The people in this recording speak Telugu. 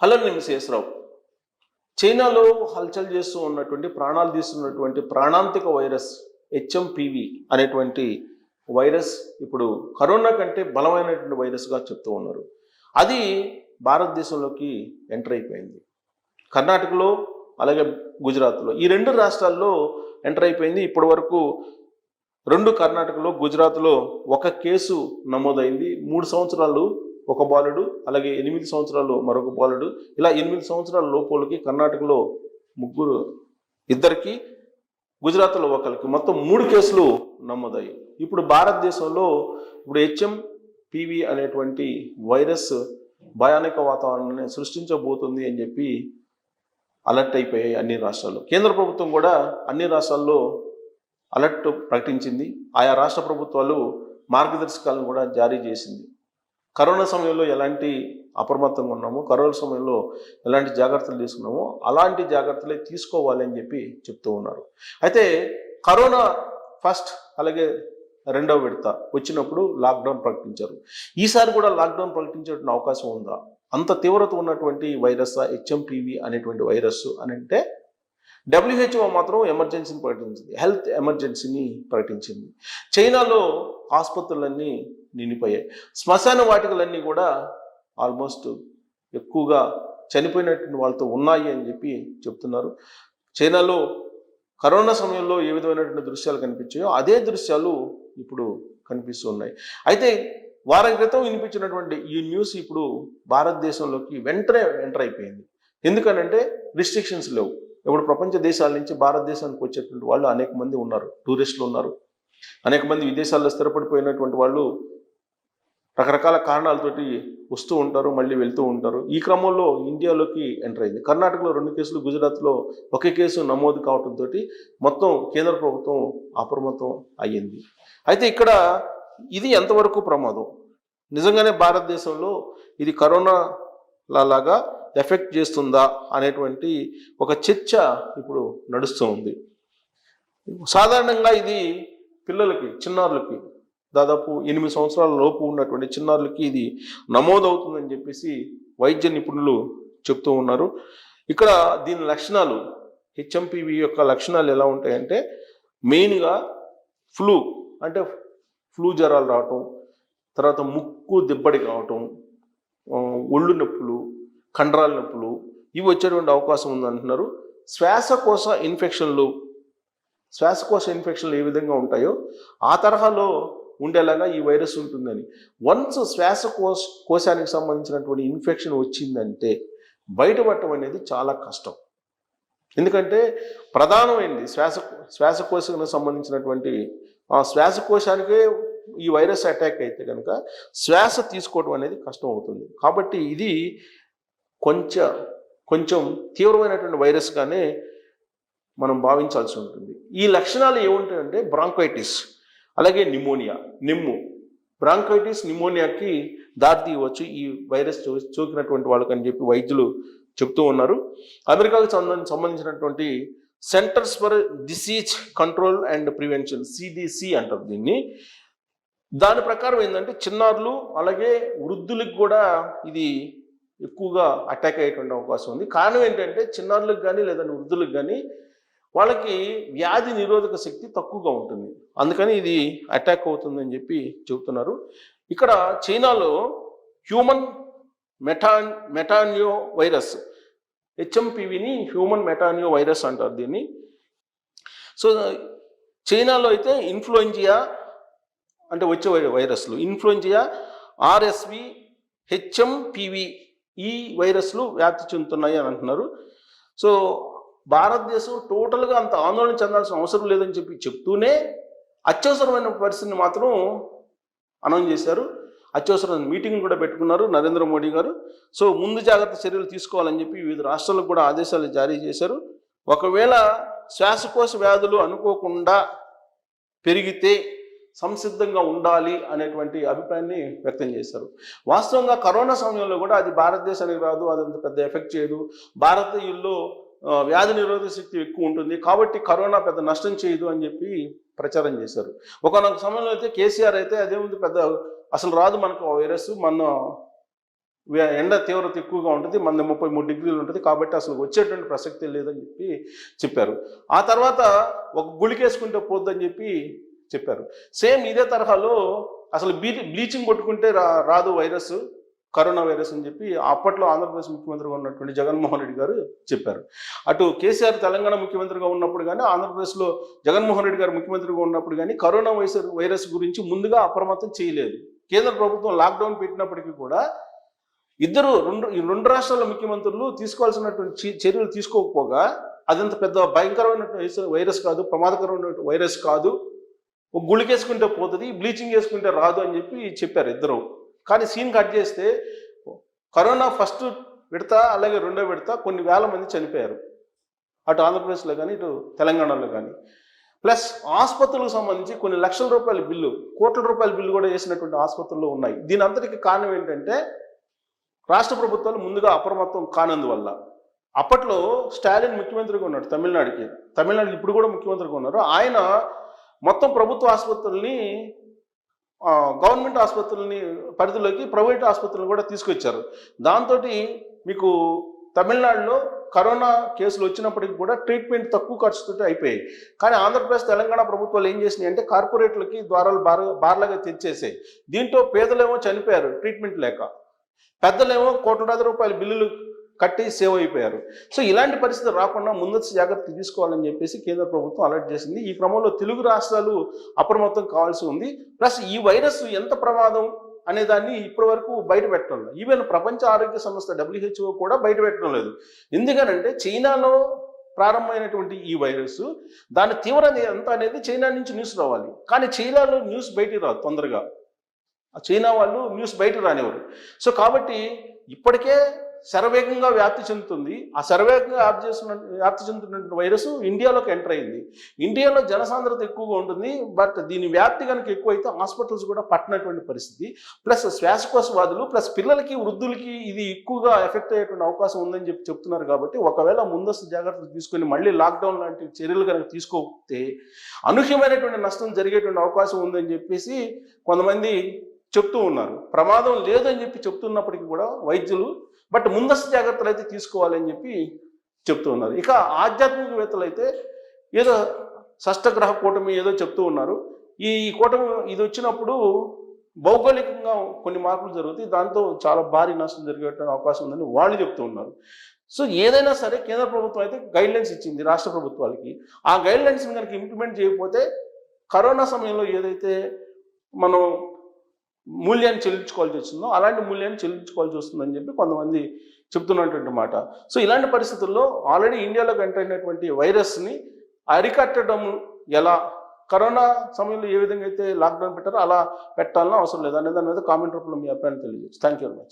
హలో నేను శేషరావు. చైనాలో హల్చల్ చేస్తూ ఉన్నటువంటి ప్రాణాలు తీస్తున్నటువంటి ప్రాణాంతిక వైరస్ హెచ్ఎంపివి అనేటువంటి వైరస్ ఇప్పుడు కరోనా కంటే బలమైనటువంటి వైరస్గా చెప్తూ ఉన్నారు. అది భారతదేశంలోకి ఎంటర్ అయిపోయింది. కర్ణాటకలో అలాగే గుజరాత్లో ఈ రెండు రాష్ట్రాల్లో ఎంటర్ అయిపోయింది. ఇప్పటి వరకు రెండు కర్ణాటకలో గుజరాత్లో ఒక కేసు నమోదైంది. 3 సంవత్సరాలు ఒక బాలుడు, అలాగే 8 సంవత్సరాలు మరొక బాలుడు, ఇలా 8 సంవత్సరాల లోపులకి కర్ణాటకలో ఇద్దరికి, గుజరాత్లో ఒకరికి, మొత్తం 3 కేసులు నమోదయ్యాయి. ఇప్పుడు భారతదేశంలో హెచ్ఎంపివి అనేటువంటి వైరస్ భయానక వాతావరణాన్ని సృష్టించబోతుంది అని చెప్పి అలర్ట్ అయిపోయాయి అన్ని రాష్ట్రాల్లో. కేంద్ర ప్రభుత్వం కూడా అన్ని రాష్ట్రాల్లో అలర్ట్ ప్రకటించింది. ఆయా రాష్ట్ర ప్రభుత్వాలు మార్గదర్శకాలను కూడా జారీ చేసింది. కరోనా సమయంలో ఎలాంటి అప్రమత్తంగా ఉన్నామో, కరోనా సమయంలో ఎలాంటి జాగ్రత్తలు తీసుకున్నామో అలాంటి జాగ్రత్తలే తీసుకోవాలి అని చెప్పి చెప్తూ ఉన్నారు. అయితే కరోనా ఫస్ట్ అలాగే రెండవ విడత వచ్చినప్పుడు లాక్డౌన్ ప్రకటించారు. ఈసారి కూడా లాక్డౌన్ ప్రకటించేటువంటి అవకాశం ఉందా? అంత తీవ్రత ఉన్నటువంటి వైరస్ హెచ్ఎంపివి అనేటువంటి వైరస్ అని అంటే WHO మాత్రం ఎమర్జెన్సీని ప్రకటించింది, హెల్త్ ఎమర్జెన్సీని ప్రకటించింది. చైనాలో ఆసుపత్రులన్నీ నిండిపోయాయి. శ్మశాన వాటికలన్నీ కూడా ఆల్మోస్ట్ ఎక్కువగా చనిపోయినటువంటి వాళ్ళతో ఉన్నాయి అని చెప్పి చెప్తున్నారు. చైనాలో కరోనా సమయంలో ఏ విధమైనటువంటి దృశ్యాలు కనిపించాయో అదే దృశ్యాలు ఇప్పుడు కనిపిస్తున్నాయి. అయితే వారం క్రితం వినిపించినటువంటి ఈ న్యూస్ ఇప్పుడు భారతదేశంలోకి వెంటనే ఎంటర్ అయిపోయింది. ఎందుకనంటే రిస్ట్రిక్షన్స్ లేవు. ఇప్పుడు ప్రపంచ దేశాల నుంచి భారతదేశానికి వచ్చేటువంటి వాళ్ళు అనేక మంది ఉన్నారు, టూరిస్టులు ఉన్నారు, అనేక మంది విదేశాల్లో స్థిరపడిపోయినటువంటి వాళ్ళు రకరకాల కారణాలతోటి వస్తూ ఉంటారు, మళ్ళీ వెళ్తూ ఉంటారు. ఈ క్రమంలో ఇండియాలోకి ఎంటర్ అయింది. కర్ణాటకలో 2 కేసులు, గుజరాత్లో 1 కేసు నమోదు కావడంతో మొత్తం కేంద్ర ప్రభుత్వం అప్రమత్తం అయ్యింది. అయితే ఇక్కడ ఇది ఎంతవరకు ప్రమాదం? నిజంగానే భారతదేశంలో ఇది కరోనా లాగా ఎఫెక్ట్ చేస్తుందా అనేటువంటి ఒక చర్చ ఇప్పుడు నడుస్తూ ఉంది. సాధారణంగా ఇది పిల్లలకి, చిన్నారులకి, దాదాపు 8 సంవత్సరాల లోపు ఉన్నటువంటి చిన్నారులకి ఇది నమోదవుతుందని చెప్పేసి వైద్య నిపుణులు చెప్తూ ఉన్నారు. ఇక్కడ దీని లక్షణాలు, హెచ్ఎంపివి యొక్క లక్షణాలు ఎలా ఉంటాయంటే మెయిన్గా ఫ్లూ, అంటే ఫ్లూ జ్వరాలు రావటం, తర్వాత ముక్కు దిబ్బడి కావటం, ఒళ్ళు నొప్పులు, కండరాల నొప్పులు, ఇవి వచ్చేటువంటి అవకాశం ఉందంటున్నారు. శ్వాసకోశ ఇన్ఫెక్షన్లు ఏ విధంగా ఉంటాయో ఆ తరహాలో ఉండేలాగా ఈ వైరస్ ఉంటుందని. వన్స్ కోశానికి సంబంధించినటువంటి ఇన్ఫెక్షన్ వచ్చిందంటే బయటపడటం అనేది చాలా కష్టం. ఎందుకంటే ప్రధానమైనది శ్వాసకోశానికి సంబంధించినటువంటి శ్వాసకోశానికే ఈ వైరస్ అటాక్ అయితే కనుక శ్వాస తీసుకోవడం అనేది కష్టం అవుతుంది. కాబట్టి ఇది కొంచెం తీవ్రమైనటువంటి వైరస్గానే మనం భావించాల్సి ఉంటుంది. ఈ లక్షణాలు ఏముంటాయంటే బ్రాంకైటిస్, అలాగే బ్రాంకైటిస్, నిమోనియాకి దారితీయవచ్చు ఈ వైరస్ సోకినటువంటి వాళ్ళకని చెప్పి వైద్యులు చెప్తూ ఉన్నారు. అమెరికాకు సంబంధించినటువంటి centres for disease control and prevention, CDC అంటారు దీన్ని. దాని ప్రకారం ఏంటంటే చిన్నారులు అలాగే వృద్ధులకు కూడా ఇది ఎక్కువగా అటాక్ అయ్యేటువంటి అవకాశం ఉంది. కారణం ఏంటంటే చిన్నారులకు కానీ లేదంటే వృద్ధులకు కానీ వాళ్ళకి వ్యాధి నిరోధక శక్తి తక్కువగా ఉంటుంది, అందుకని ఇది అటాక్ అవుతుందని చెప్పి చెబుతున్నారు. ఇక్కడ చైనాలో హ్యూమన్ మెటానియో వైరస్, హెచ్ఎంపివిని హ్యూమన్ మెటానియో వైరస్ అంటారు దీన్ని. సో చైనాలో అయితే ఇన్ఫ్లుయెంజా అంటే వచ్చే వైరస్లు, ఇన్ఫ్లుయెంజా, RSV, హెచ్ఎంపివి ఈ వైరస్లు వ్యాప్తి చెందుతున్నాయి అని అంటున్నారు. సో భారతదేశం టోటల్గా అంత ఆందోళన చెందాల్సిన అవసరం లేదని చెప్తూనే అత్యవసరమైన పరిస్థితిని మాత్రం అనౌన్స్ చేశారు. అత్యవసరమైన మీటింగ్ కూడా పెట్టుకున్నారు నరేంద్ర మోడీ గారు. సో ముందు జాగ్రత్త చర్యలు తీసుకోవాలని చెప్పి వివిధ రాష్ట్రాలకు కూడా ఆదేశాలు జారీ చేశారు. ఒకవేళ శ్వాసకోశ వ్యాధులు అనుకోకుండా పెరిగితే సంసిద్ధంగా ఉండాలి అనేటువంటి అభిప్రాయాన్ని వ్యక్తం చేశారు. వాస్తవంగా కరోనా సమయంలో కూడా అది భారతదేశానికి రాదు, అదంత పెద్ద ఎఫెక్ట్ చేయదు, భారతీయుల్లో వ్యాధి నిరోధక శక్తి ఎక్కువ ఉంటుంది, కాబట్టి కరోనా పెద్ద నష్టం చేయదు అని చెప్పి ప్రచారం చేశారు. ఒకనొక సమయంలో అయితే కేసీఆర్ అయితే అదేముంది పెద్ద అసలు రాదు మనకు వైరస్, మన ఎండ తీవ్రత ఎక్కువగా ఉంటుంది, మన 33 డిగ్రీలు ఉంటుంది, కాబట్టి అసలు వచ్చేటువంటి ప్రసక్తి లేదని చెప్పి చెప్పారు. ఆ తర్వాత ఒక గుళికేసుకుంటే పోద్దని చెప్పి చెప్పారు. సేమ్ ఇదే తరహాలో అసలు బ్లీచింగ్ కొట్టుకుంటే రాదు వైరస్, కరోనా వైరస్ అని చెప్పి అప్పట్లో ఆంధ్రప్రదేశ్ ముఖ్యమంత్రిగా ఉన్నటువంటి జగన్మోహన్ రెడ్డి గారు చెప్పారు. అటు కేసీఆర్ తెలంగాణ ముఖ్యమంత్రిగా ఉన్నప్పుడు కానీ, ఆంధ్రప్రదేశ్లో జగన్మోహన్ రెడ్డి గారు ముఖ్యమంత్రిగా ఉన్నప్పుడు కానీ కరోనా వైరస్ గురించి ముందుగా అప్రమత్తం చేయలేదు. కేంద్ర ప్రభుత్వం లాక్డౌన్ పెట్టినప్పటికీ కూడా రెండు రాష్ట్రాల ముఖ్యమంత్రులు తీసుకోవాల్సినటువంటి చర్యలు తీసుకోకపోగా అదంత పెద్ద భయంకరమైనటువంటి వైరస్ కాదు, ప్రమాదకరమైన వైరస్ కాదు, ఒక గుళికేసుకుంటే పోతుంది, బ్లీచింగ్ వేసుకుంటే రాదు అని చెప్పి చెప్పారు ఇద్దరు. కానీ సీన్ కట్ చేస్తే కరోనా ఫస్ట్ విడత అలాగే రెండో విడత కొన్ని వేల మంది చనిపోయారు, అటు ఆంధ్రప్రదేశ్లో కానీ ఇటు తెలంగాణలో కానీ. ప్లస్ ఆసుపత్రులకు సంబంధించి కొన్ని లక్షల రూపాయల బిల్లు, కోట్ల రూపాయల బిల్లు కూడా వేసినటువంటి ఆసుపత్రులు ఉన్నాయి. దీని అంతటికి కారణం ఏంటంటే రాష్ట్ర ప్రభుత్వాలు ముందుగా అప్రమత్తం కానందువల్ల. అప్పట్లో స్టాలిన్ ముఖ్యమంత్రిగా ఉన్నాడు తమిళనాడు ఇప్పుడు కూడా ముఖ్యమంత్రిగా ఉన్నారు. ఆయన మొత్తం ప్రభుత్వ ఆసుపత్రుల్ని, గవర్నమెంట్ ఆసుపత్రులని పరిధిలోకి ప్రైవేట్ ఆసుపత్రులను కూడా తీసుకొచ్చారు. దాంతో మీకు తమిళనాడులో కరోనా కేసులు వచ్చినప్పటికీ కూడా ట్రీట్మెంట్ తక్కువ ఖర్చుతో అయిపోయాయి. కానీ ఆంధ్రప్రదేశ్ తెలంగాణ ప్రభుత్వాలు ఏం చేసినాయి అంటే కార్పొరేట్లకి ద్వారాలు బార్లాగా తెచ్చేసాయి. దీంతో పేదలేమో చనిపోయారు ట్రీట్మెంట్ లేక, పెద్దలేమో కోట్లాది రూపాయల బిల్లులు కట్టి సేవ్ అయిపోయారు. సో ఇలాంటి పరిస్థితి రాకుండా ముందస్తు జాగ్రత్తలు తీసుకోవాలని చెప్పేసి కేంద్ర ప్రభుత్వం అలర్ట్ చేసింది. ఈ క్రమంలో తెలుగు రాష్ట్రాలు అప్రమత్తం కావాల్సి ఉంది. ప్లస్ ఈ వైరస్ ఎంత ప్రమాదం అనే దాన్ని ఇప్పటి వరకు బయట పెట్టడం లేదు. ఈవెన్ ప్రపంచ ఆరోగ్య సంస్థ WHO కూడా బయట పెట్టడం లేదు. ఎందుకనంటే చైనాలో ప్రారంభమైనటువంటి ఈ వైరస్, దాని తీవ్రత ఎంత అనేది చైనా నుంచి న్యూస్ రావాలి. కానీ చైనాలో న్యూస్ బయటికి రాదు తొందరగా, చైనా వాళ్ళు న్యూస్ బయట రానివ్వరు. సో కాబట్టి ఇప్పటికే శరవేగంగా వ్యాప్తి చెందుతుంది. ఆ శరవేగంగా వ్యాప్తి చెందుతున్న వైరస్ ఇండియాలోకి ఎంటర్ అయింది. ఇండియాలో జనసాంద్రత ఎక్కువగా ఉంటుంది, బట్ దీని వ్యాప్తి కనుక ఎక్కువైతే హాస్పిటల్స్ కూడా పట్టినటువంటి పరిస్థితి. ప్లస్ శ్వాసకోశవాదులు ప్లస్ పిల్లలకి వృద్ధులకి ఇది ఎక్కువగా ఎఫెక్ట్ అయ్యేటువంటి అవకాశం ఉందని చెప్తున్నారు. కాబట్టి ఒకవేళ ముందస్తు జాగ్రత్తలు తీసుకొని మళ్ళీ లాక్డౌన్ లాంటి చర్యలు కనుక తీసుకోకపోతే అనూహ్యమైనటువంటి నష్టం జరిగేటువంటి అవకాశం ఉందని చెప్పేసి కొంతమంది చెప్తూ ఉన్నారు. ప్రమాదం లేదని చెప్పి చెప్తున్నప్పటికీ కూడా వైద్యులు, బట్ ముందస్తు జాగ్రత్తలు అయితే తీసుకోవాలని చెప్పి చెప్తూ ఉన్నారు. ఇక ఆధ్యాత్మికవేత్తలు అయితే ఏదో షష్టగ్రహ కూటమి ఏదో చెప్తూ ఉన్నారు. ఈ కూటమి ఇది వచ్చినప్పుడు భౌగోళికంగా కొన్ని మార్పులు జరుగుతాయి, దాంతో చాలా భారీ నష్టం జరిగేటువంటి అవకాశం ఉందని వాళ్ళు చెప్తూ ఉన్నారు. సో ఏదైనా సరే కేంద్ర ప్రభుత్వం అయితే గైడ్లైన్స్ ఇచ్చింది రాష్ట్ర ప్రభుత్వాలకి. ఆ గైడ్లైన్స్ని కనుక ఇంప్లిమెంట్ చేయకపోతే కరోనా సమయంలో ఏదైతే మనం మూల్యాన్ని చెల్లించుకోవాల్సి వస్తుందో అలాంటి మూల్యాన్ని చెల్లించుకోవాల్సి వస్తుందని చెప్పి కొంతమంది చెప్తున్నటువంటి మాట. సో ఇలాంటి పరిస్థితుల్లో ఆల్రెడీ ఇండియాలోకి ఎంటర్ అయినటువంటి వైరస్ని అరికట్టడం ఎలా, కరోనా సమయంలో ఏ విధంగా అయితే లాక్డౌన్ పెట్టారో అలా పెట్టాలన్నా అవసరం లేదు అనే దాని మీద కామెంట్ రూపంలో మీ అభిప్రాయాన్ని తెలియజేయచ్చు. Thank you very much.